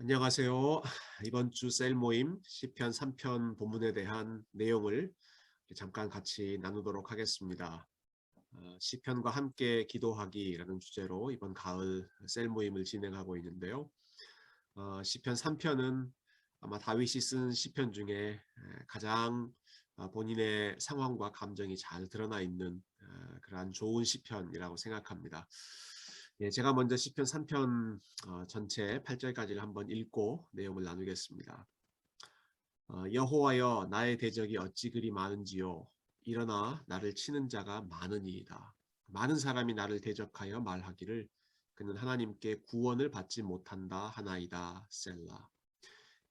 안녕하세요. 이번 주 셀 모임 시편 3편 본문에 대한 내용을 잠깐 같이 나누도록 하겠습니다. 시편과 함께 기도하기라는 주제로 이번 가을 셀 모임을 진행하고 있는데요. 시편 3편은 아마 다윗이 쓴 시편 중에 가장 본인의 상황과 감정이 잘 드러나 있는 그러한 좋은 시편이라고 생각합니다. 예, 제가 먼저 시편 3편 전체 8절까지를 한번 읽고 내용을 나누겠습니다. 여호와여 나의 대적이 어찌 그리 많은지요. 일어나 나를 치는 자가 많으니이다. 많은 사람이 나를 대적하여 말하기를 그는 하나님께 구원을 받지 못한다 하나이다. 셀라.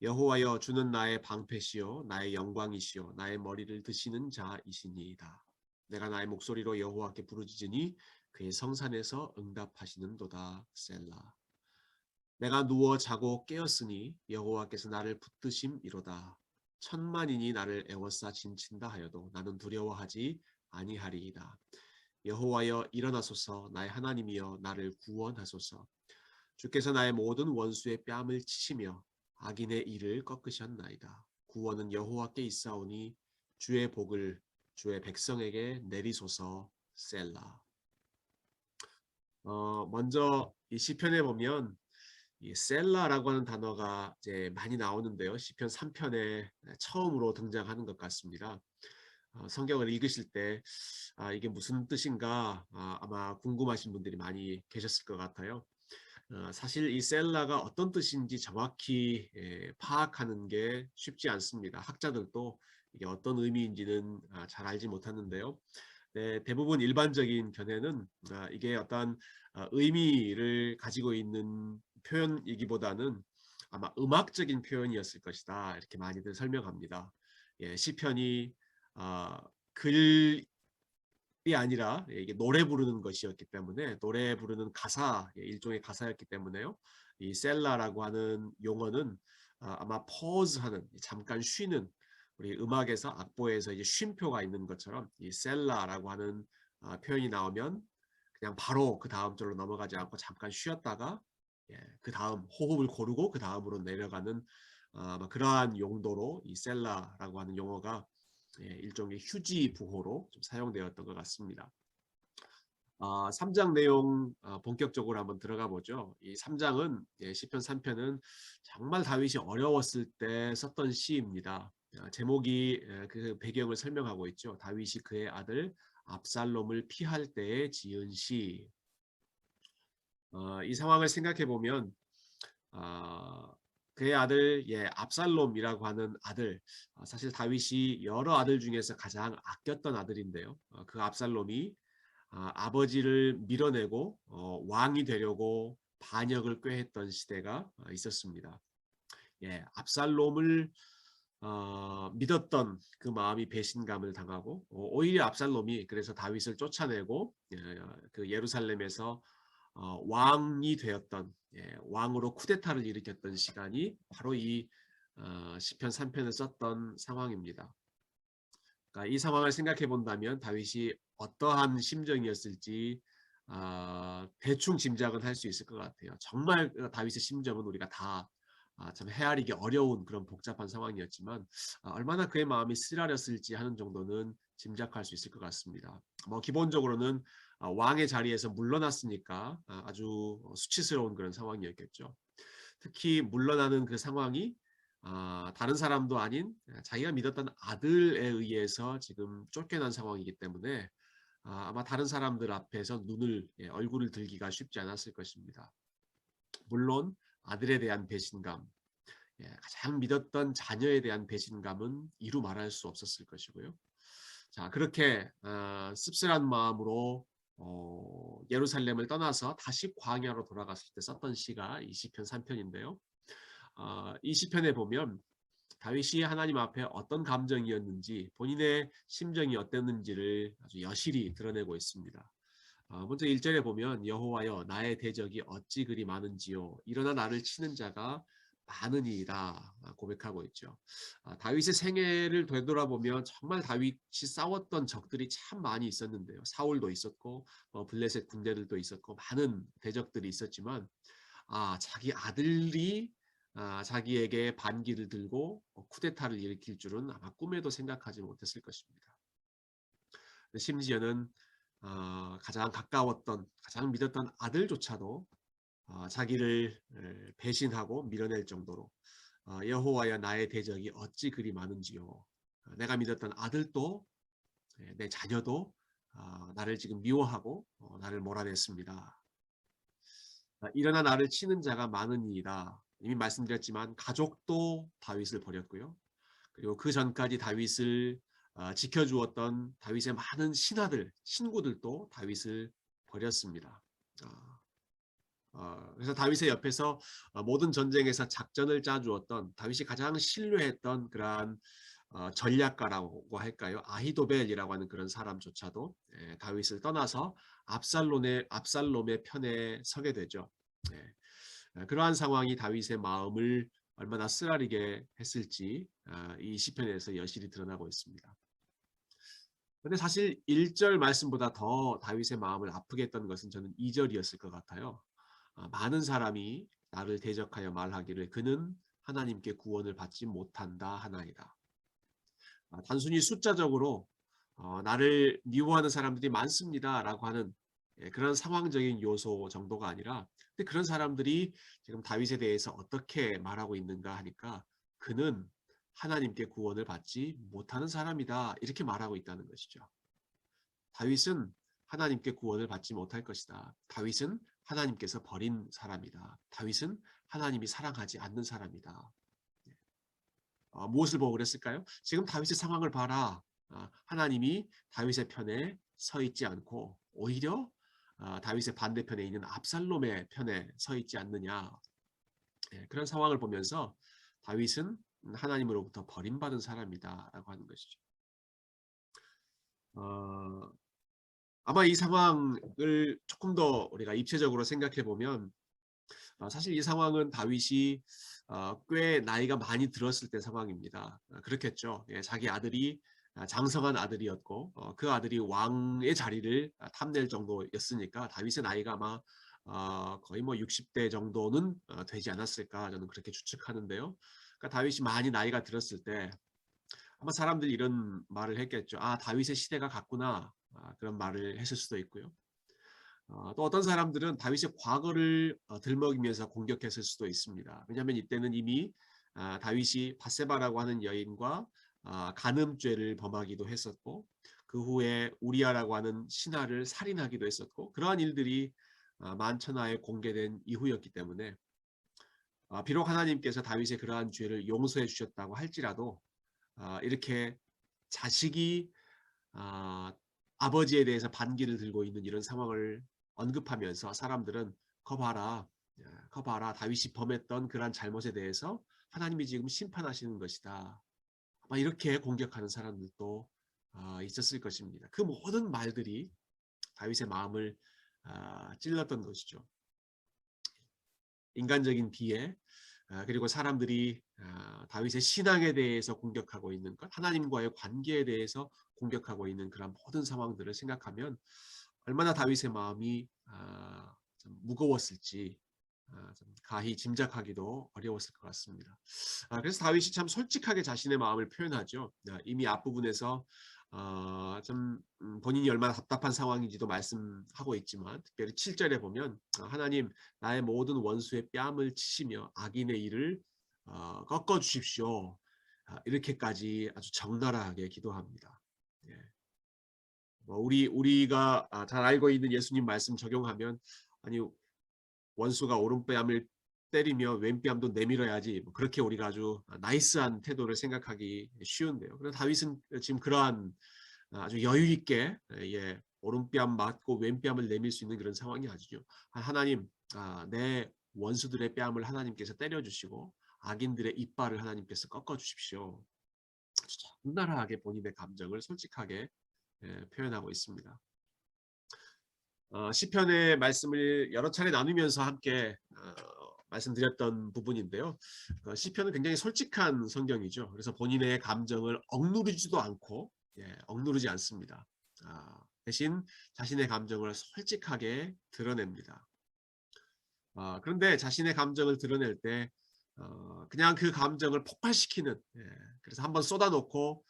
여호와여 주는 나의 방패시요 나의 영광이시요 나의 머리를 드시는 자이시니이다. 내가 나의 목소리로 여호와께 부르짖으니 그의 성산에서 응답하시는도다. 셀라. 내가 누워 자고 깨었으니 여호와께서 나를 붙드심이로다. 천만인이 나를 애워싸 진친다 하여도 나는 두려워하지 아니하리이다. 여호와여 일어나소서. 나의 하나님이여 나를 구원하소서. 주께서 나의 모든 원수의 뺨을 치시며 악인의 일을 꺾으셨나이다. 구원은 여호와께 있사오니 주의 복을 주의 백성에게 내리소서. 셀라. 먼저 이 시편에 보면 이 셀라라고 하는 단어가 이제 많이 나오는데요. 시편 3편에 처음으로 등장하는 것 같습니다. 성경을 읽으실 때 이게 무슨 뜻인가 아마 궁금하신 분들이 많이 계셨을 것 같아요. 사실 이 셀라가 어떤 뜻인지 정확히 파악하는 게 쉽지 않습니다. 학자들도 이게 어떤 의미인지는 잘 알지 못하는데요. 네, 대부분 일반적인 견해는 이게 어떤 의미를 가지고 있는 표현이기보다는 아마 음악적인 표현이었을 것이다. 이렇게 많이들 설명합니다. 예, 시편이 글이 아니라 이게 노래 부르는 것이었기 때문에 노래 부르는 가사, 일종의 가사였기 때문에요. 이 셀라라고 하는 용어는 아마 pause하는 잠깐 쉬는 우리 음악에서 악보에서 이제 쉼표가 있는 것처럼 이 셀라라고 하는 표현이 나오면 그냥 바로 그 다음 절로 넘어가지 않고 잠깐 쉬었다가 그 다음 호흡을 고르고 그 다음으로 내려가는 아마 그러한 용도로 이 셀라라고 하는 용어가 일종의 휴지 부호로 좀 사용되었던 것 같습니다. 3장 내용 본격적으로 한번 들어가 보죠. 이 3장은 시편 3편은 정말 다윗이 어려웠을 때 썼던 시입니다. 제목이 그 배경을 설명하고 있죠. 다윗이 그의 아들 압살롬을 피할 때에 지은 시. 이 상황을 생각해 보면 그의 아들 압살롬이라고 하는 아들, 사실 다윗이 여러 아들 중에서 가장 아꼈던 아들인데요. 그 압살롬이 아버지를 밀어내고 왕이 되려고 반역을 꾀했던 시대가 있었습니다. 예, 압살롬을 믿었던 그 마음이 배신감을 당하고 오히려 압살롬이 그래서 다윗을 쫓아내고 그 예루살렘에서 왕이 되었던 왕으로 쿠데타를 일으켰던 시간이 바로 이 시편 3편을 썼던 상황입니다. 그러니까 이 상황을 생각해 본다면 다윗이 어떠한 심정이었을지 대충 짐작은 할 수 있을 것 같아요. 정말 다윗의 심정은 우리가 다 참 헤아리기 어려운 그런 복잡한 상황이었지만 얼마나 그의 마음이 쓰라렸을지 하는 정도는 짐작할 수 있을 것 같습니다. 뭐 기본적으로는 왕의 자리에서 물러났으니까 아주 수치스러운 그런 상황이었겠죠. 특히 물러나는 그 상황이 다른 사람도 아닌 자기가 믿었던 아들에 의해서 지금 쫓겨난 상황이기 때문에 아마 다른 사람들 앞에서 얼굴을 들기가 쉽지 않았을 것입니다. 물론 아들에 대한 배신감, 가장 믿었던 자녀에 대한 배신감은 이루 말할 수 없었을 것이고요. 자, 그렇게 씁쓸한 마음으로 예루살렘을 떠나서 다시 광야로 돌아갔을 때 썼던 시가 이 시편 3편인데요. 이 시편에 보면 다윗이 하나님 앞에 어떤 감정이었는지 본인의 심정이 어땠는지를 아주 여실히 드러내고 있습니다. 먼저 1절에 보면 여호와여 나의 대적이 어찌 그리 많은지요 일어나 나를 치는 자가 많으니이다 고백하고 있죠. 다윗의 생애를 되돌아보면 정말 다윗이 싸웠던 적들이 참 많이 있었는데요. 사울도 있었고 블레셋 군대들도 있었고 많은 대적들이 있었지만 자기 아들이 자기에게 반기를 들고 쿠데타를 일으킬 줄은 아마 꿈에도 생각하지 못했을 것입니다. 심지어는 가장 가까웠던, 가장 믿었던 아들조차도 자기를 배신하고 밀어낼 정도로 여호와여 나의 대적이 어찌 그리 많은지요. 내가 믿었던 아들도 내 자녀도 나를 지금 미워하고 나를 몰아냈습니다. 일어나 나를 치는 자가 많으니이다. 이미 말씀드렸지만 가족도 다윗을 버렸고요. 그리고 그 전까지 다윗을 지켜주었던 다윗의 많은 신하들, 친구들도 다윗을 버렸습니다. 그래서 다윗의 옆에서 모든 전쟁에서 작전을 짜주었던 다윗이 가장 신뢰했던 그러한 전략가라고 할까요? 아히도벨이라고 하는 그런 사람조차도 다윗을 떠나서 압살롬의 편에 서게 되죠. 그러한 상황이 다윗의 마음을 얼마나 쓰라리게 했을지 이 시편에서 여실히 드러나고 있습니다. 그런데 사실 1절 말씀보다 더 다윗의 마음을 아프게 했던 것은 저는 2절이었을 것 같아요. 많은 사람이 나를 대적하여 말하기를 그는 하나님께 구원을 받지 못한다 하나이다. 단순히 숫자적으로 나를 미워하는 사람들이 많습니다라고 하는 그런 상황적인 요소 정도가 아니라 근데 그런 사람들이 지금 다윗에 대해서 어떻게 말하고 있는가 하니까 그는 하나님께 구원을 받지 못하는 사람이다 이렇게 말하고 있다는 것이죠. 다윗은 하나님께 구원을 받지 못할 것이다. 다윗은 하나님께서 버린 사람이다. 다윗은 하나님이 사랑하지 않는 사람이다. 무엇을 보고 그랬을까요? 지금 다윗의 상황을 봐라. 하나님이 다윗의 편에 서 있지 않고 오히려 다윗의 반대편에 있는 압살롬의 편에 서 있지 않느냐. 그런 상황을 보면서 다윗은 하나님으로부터 버림받은 사람이다라고 하는 것이죠. 아마 이 상황을 조금 더 우리가 입체적으로 생각해 보면 사실 이 상황은 다윗이 꽤 나이가 많이 들었을 때 상황입니다. 그렇겠죠. 예, 자기 아들이 장성한 아들이었고 그 아들이 왕의 자리를 탐낼 정도였으니까 다윗의 나이가 아마 거의 뭐 60대 정도는 되지 않았을까 저는 그렇게 추측하는데요. 그러니까 다윗이 많이 나이가 들었을 때 아마 사람들이 이런 말을 했겠죠. 아, 다윗의 시대가 갔구나. 그런 말을 했을 수도 있고요. 또 어떤 사람들은 다윗의 과거를 들먹이면서 공격했을 수도 있습니다. 왜냐하면 이때는 이미 다윗이 밧세바라고 하는 여인과 간음죄를 범하기도 했었고 그 후에 우리아라고 하는 신하를 살인하기도 했었고 그러한 일들이 만천하에 공개된 이후였기 때문에 비록 하나님께서 다윗의 그러한 죄를 용서해 주셨다고 할지라도 이렇게 자식이 아버지에 대해서 반기를 들고 있는 이런 상황을 언급하면서 사람들은 거 봐라 다윗이 범했던 그러한 잘못에 대해서 하나님이 지금 심판하시는 것이다. 아마 이렇게 공격하는 사람들도 있었을 것입니다. 그 모든 말들이 다윗의 마음을 찔렀던 것이죠. 인간적인 비애 그리고 사람들이 다윗의 신앙에 대해서 공격하고 있는 것, 하나님과의 관계에 대해서 공격하고 있는 그런 모든 상황들을 생각하면 얼마나 다윗의 마음이 좀 무거웠을지 좀 가히 짐작하기도 어려웠을 것 같습니다. 그래서 다윗이 참 솔직하게 자신의 마음을 표현하죠. 이미 앞부분에서 좀 본인이 얼마나 답답한 상황인지도 말씀하고 있지만 특별히 7절에 보면 하나님 나의 모든 원수의 뺨을 치시며 악인의 일을 꺾어 주십시오. 이렇게까지 아주 적나라하게 기도합니다. 예. 우리가 잘 알고 있는 예수님 말씀 적용하면 아니 원수가 오른뺨을 때리며 왼뺨도 내밀어야지 뭐 그렇게 우리가 아주 나이스한 태도를 생각하기 쉬운데요. 그러나 다윗은 지금 그러한 아주 여유 있게 오른뺨 맞고 왼뺨을 내밀 수 있는 그런 상황이 아니죠. 하나님 내 원수들의 뺨을 하나님께서 때려주시고 악인들의 이빨을 하나님께서 꺾어주십시오. 아주 적나라하게 본인의 감정을 솔직하게 표현하고 있습니다. 시편의 말씀을 여러 차례 나누면서 함께 말씀드렸던 부분인데요. 시편은 굉장히 솔직한 성경이죠. 그래서 본인의 감정을 억누르지도 않고 억누르지 않습니다. 대신 자신의 감정을 솔직하게 드러냅니다. 그런데 자신의 감정을 드러낼 때 그냥 그 감정을 폭발시키는, 그래서 한번 쏟아놓고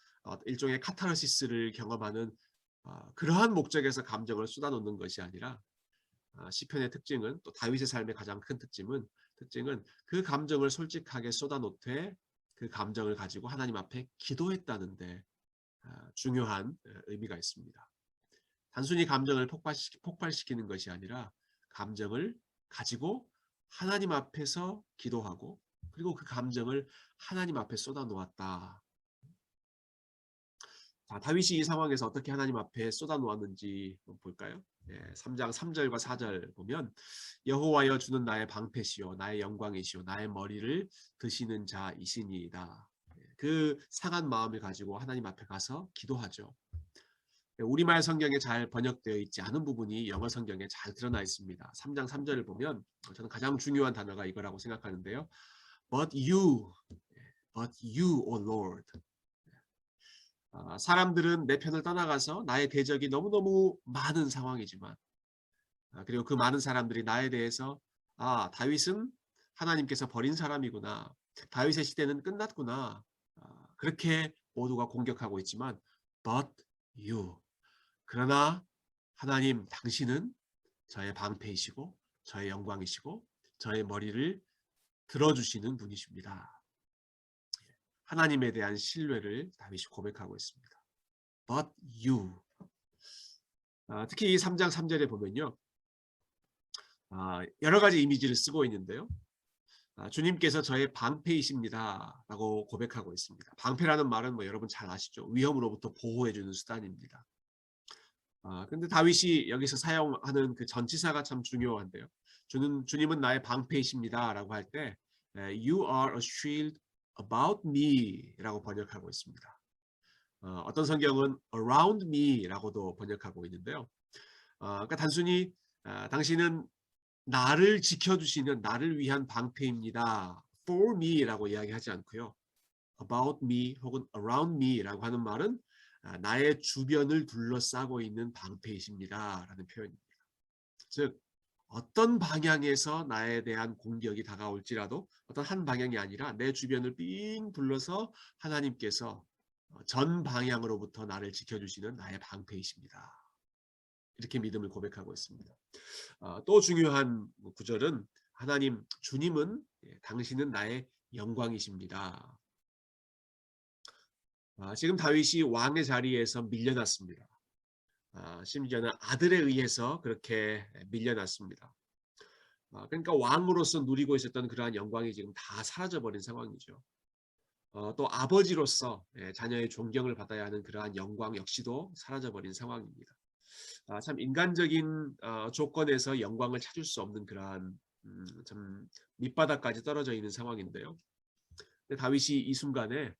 일종의 카타르시스를 경험하는 그러한 목적에서 감정을 쏟아놓는 것이 아니라, 시편의 특징은, 또 다윗의 삶의 가장 큰 특징은 그 감정을 솔직하게 쏟아놓되 그 감정을 가지고 하나님 앞에 기도했다는데 중요한 의미가 있습니다. 단순히 감정을 폭발시키는 것이 아니라 감정을 가지고 하나님 앞에서 기도하고, 그리고 그 감정을 하나님 앞에 쏟아놓았다. 자, 다윗이 이 상황에서 어떻게 하나님 앞에 쏟아놓았는지 볼까요? 3장 3절과 4절 보면, 여호와여 주는 나의 방패시요 나의 영광이시요 나의 머리를 드시는 자이시니이다. 그 상한 마음을 가지고 하나님 앞에 가서 기도하죠. 우리말 성경에 잘 번역되어 있지 않은 부분이 영어 성경에 잘 드러나 있습니다. 3장 3절을 보면 저는 가장 중요한 단어가 이거라고 생각하는데요. But you, O Lord. 사람들은 내 편을 떠나가서 나의 대적이 너무너무 많은 상황이지만, 그리고 그 많은 사람들이 나에 대해서 다윗은 하나님께서 버린 사람이구나, 다윗의 시대는 끝났구나, 그렇게 모두가 공격하고 있지만 But you, 그러나 하나님 당신은 저의 방패이시고 저의 영광이시고 저의 머리를 들어주시는 분이십니다. 하나님에 대한 신뢰를 다윗이 고백하고 있습니다. But you. 특히 이 3장 3절에 보면요, 여러 가지 이미지를 쓰고 있는데요. 주님께서 저의 방패이십니다 라고 고백하고 있습니다. 방패라는 말은 여러분 잘 아시죠? 위험으로부터 보호해주는 수단입니다. 근데 다윗이 여기서 사용하는 그 전치사가 참 중요한데요. 주님은 나의 방패이십니다 라고 할 때 You are a shield about me 라고 번역하고 있습니다. 어떤 성경은 around me 라고도 번역하고 있는데요. 그러니까 단순히 당신은 나를 지켜주시는, 나를 위한 방패입니다, for me 라고 이야기하지 않고요. about me 혹은 around me 라고 하는 말은 나의 주변을 둘러싸고 있는 방패이십니다 라는 표현입니다. 즉 어떤 방향에서 나에 대한 공격이 다가올지라도 어떤 한 방향이 아니라 내 주변을 삥 둘러서 하나님께서 전 방향으로부터 나를 지켜주시는 나의 방패이십니다. 이렇게 믿음을 고백하고 있습니다. 또 중요한 구절은 하나님, 주님은 당신은 나의 영광이십니다. 지금 다윗이 왕의 자리에서 밀려났습니다. 심지어는 아들에 의해서 그렇게 밀려났습니다. 그러니까 왕으로서 누리고 있었던 그러한 영광이 지금 다 사라져버린 상황이죠. 또 아버지로서 자녀의 존경을 받아야 하는 그러한 영광 역시도 사라져버린 상황입니다. 참 인간적인 조건에서 영광을 찾을 수 없는 그러한 참 밑바닥까지 떨어져 있는 상황인데요. 근데 다윗이 이 순간에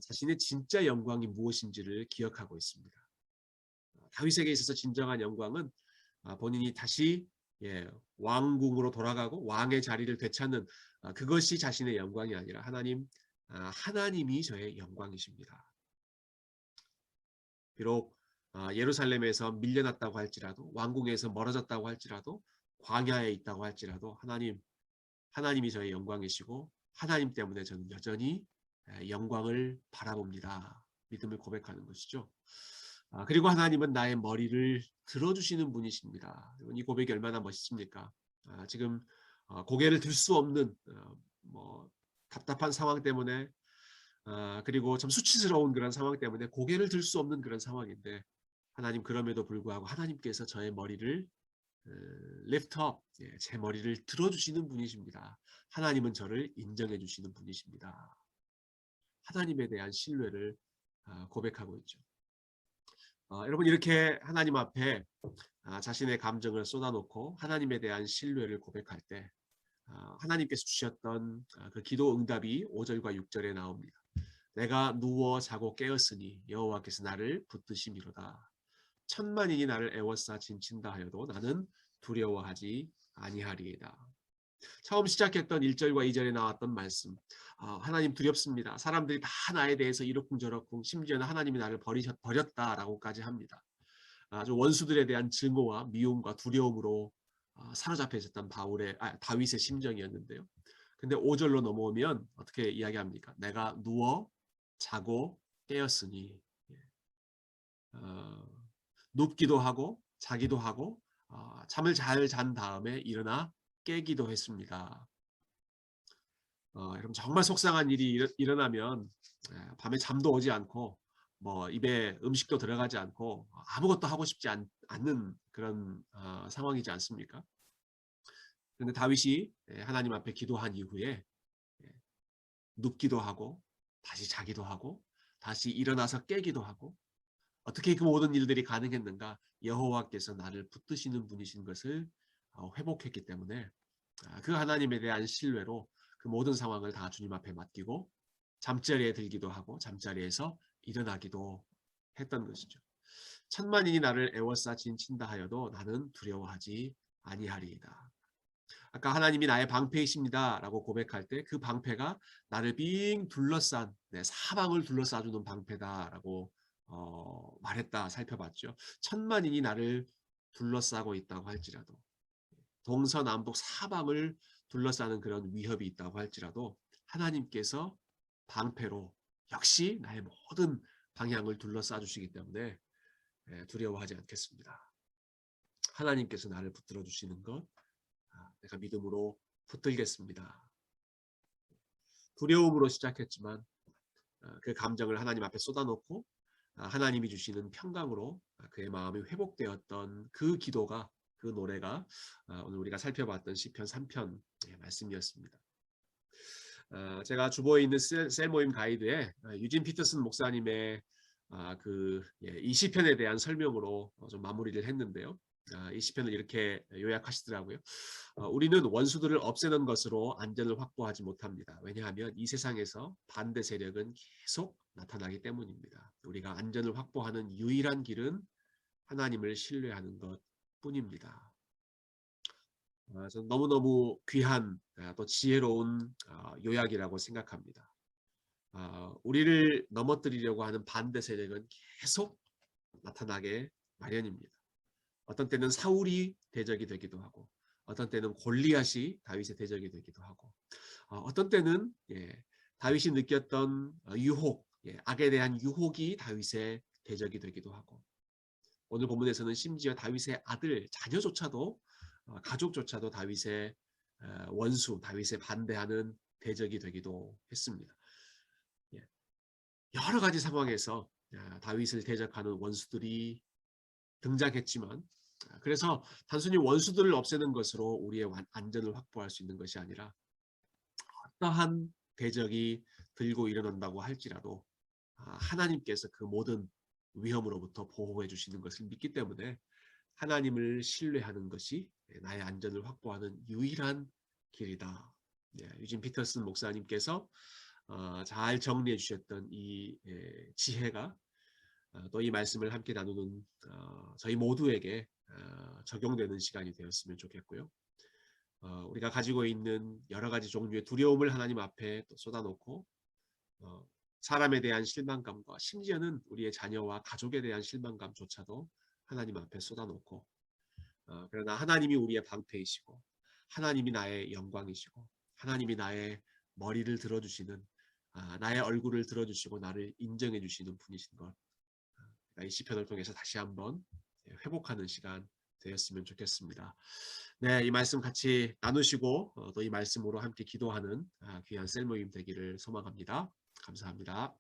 자신의 진짜 영광이 무엇인지를 기억하고 있습니다. 다윗에게 있어서 진정한 영광은 본인이 다시 왕궁으로 돌아가고 왕의 자리를 되찾는 그것이 자신의 영광이 아니라 하나님이 저의 영광이십니다. 비록 예루살렘에서 밀려났다고 할지라도, 왕궁에서 멀어졌다고 할지라도, 광야에 있다고 할지라도 하나님이 저의 영광이시고 하나님 때문에 저는 여전히 영광을 바라봅니다. 믿음을 고백하는 것이죠. 그리고 하나님은 나의 머리를 들어주시는 분이십니다. 이 고백이 얼마나 멋있습니까? 지금 고개를 들 수 없는 답답한 상황 때문에, 그리고 참 수치스러운 그런 상황 때문에 고개를 들 수 없는 그런 상황인데, 하나님 그럼에도 불구하고 하나님께서 저의 머리를 lift up, 제 머리를 들어주시는 분이십니다. 하나님은 저를 인정해 주시는 분이십니다. 하나님에 대한 신뢰를 고백하고 있죠. 여러분, 이렇게 하나님 앞에 자신의 감정을 쏟아놓고 하나님에 대한 신뢰를 고백할 때 하나님께서 주셨던 그 기도 응답이 5절과 6절에 나옵니다. 내가 누워 자고 깨었으니 여호와께서 나를 붙드심이로다. 천만인이 나를 애워싸 진친다 하여도 나는 두려워하지 아니하리이다. 처음 시작했던 1절과 2절에 나왔던 말씀, 하나님 두렵습니다. 사람들이 다 나에 대해서 이러쿵저러쿵, 심지어는 하나님이 나를 버렸다라고까지 합니다. 아주 원수들에 대한 증오와 미움과 두려움으로 사로잡혀 있었던 다윗의 심정이었는데요. 근데 5절로 넘어오면 어떻게 이야기합니까? 내가 누워 자고 깨었으니. 예. 어, 눕기도 하고 자기도 하고 잠을 잘 잔 다음에 일어나 깨기도 했습니다. 여러분 정말 속상한 일이 일어나면 밤에 잠도 오지 않고 뭐 입에 음식도 들어가지 않고 아무것도 하고 싶지 않는 그런 상황이지 않습니까? 그런데 다윗이 하나님 앞에 기도한 이후에 예, 눕기도 하고 다시 자기도 하고 다시 일어나서 깨기도 하고 어떻게 그 모든 일들이 가능했는가? 여호와께서 나를 붙드시는 분이신 것을 회복했기 때문에 그 하나님에 대한 신뢰로 그 모든 상황을 다 주님 앞에 맡기고 잠자리에 들기도 하고 잠자리에서 일어나기도 했던 것이죠. 천만인이 나를 애워싸 진친다 하여도 나는 두려워하지 아니하리이다. 아까 하나님이 나의 방패이십니다라고 고백할 때 그 방패가 나를 빙 둘러싼 사방을 둘러싸주는 방패다라고 말했다 살펴봤죠. 천만인이 나를 둘러싸고 있다고 할지라도 동서남북 사방을 둘러싸는 그런 위협이 있다고 할지라도 하나님께서 방패로 역시 나의 모든 방향을 둘러싸 주시기 때문에 두려워하지 않겠습니다. 하나님께서 나를 붙들어 주시는 것 내가 믿음으로 붙들겠습니다. 두려움으로 시작했지만 그 감정을 하나님 앞에 쏟아놓고 하나님이 주시는 평강으로 그의 마음이 회복되었던 그 기도가 그 노래가 오늘 우리가 살펴봤던 시편 3편 말씀이었습니다. 제가 주보에 있는 셀 모임 가이드에 유진 피터슨 목사님의 이 시편에 대한 설명으로 좀 마무리를 했는데요. 이 시편을 이렇게 요약하시더라고요. 우리는 원수들을 없애는 것으로 안전을 확보하지 못합니다. 왜냐하면 이 세상에서 반대 세력은 계속 나타나기 때문입니다. 우리가 안전을 확보하는 유일한 길은 하나님을 신뢰하는 것뿐입니다. 저는 너무너무 귀한 또 지혜로운 요약이라고 생각합니다. 우리를 넘어뜨리려고 하는 반대 세력은 계속 나타나게 마련입니다. 어떤 때는 사울이 대적이 되기도 하고 어떤 때는 골리앗이 다윗의 대적이 되기도 하고 어떤 때는 다윗이 느꼈던 유혹, 악에 대한 유혹이 다윗의 대적이 되기도 하고 오늘 본문에서는 심지어 다윗의 아들, 자녀조차도 가족조차도 다윗의 원수, 다윗에 반대하는 대적이 되기도 했습니다. 여러 가지 상황에서 다윗을 대적하는 원수들이 등장했지만 그래서 단순히 원수들을 없애는 것으로 우리의 안전을 확보할 수 있는 것이 아니라 어떠한 대적이 들고 일어난다고 할지라도 하나님께서 그 모든 위험으로부터 보호해 주시는 것을 믿기 때문에 하나님을 신뢰하는 것이 나의 안전을 확보하는 유일한 길이다. 유진 피터슨 목사님께서 잘 정리해 주셨던 이 지혜가 또 이 말씀을 함께 나누는 저희 모두에게 적용되는 시간이 되었으면 좋겠고요. 우리가 가지고 있는 여러 가지 종류의 두려움을 하나님 앞에 또 쏟아놓고 사람에 대한 실망감과 심지어는 우리의 자녀와 가족에 대한 실망감조차도 하나님 앞에 쏟아놓고 그러나 하나님이 우리의 방패이시고 하나님이 나의 영광이시고 하나님이 나의 머리를 들어주시는 나의 얼굴을 들어주시고 나를 인정해 주시는 분이신 것 이 시편을 통해서 다시 한번 회복하는 시간 되었으면 좋겠습니다. 네, 이 말씀 같이 나누시고 또 이 말씀으로 함께 기도하는 귀한 셀 모임 되기를 소망합니다. 감사합니다.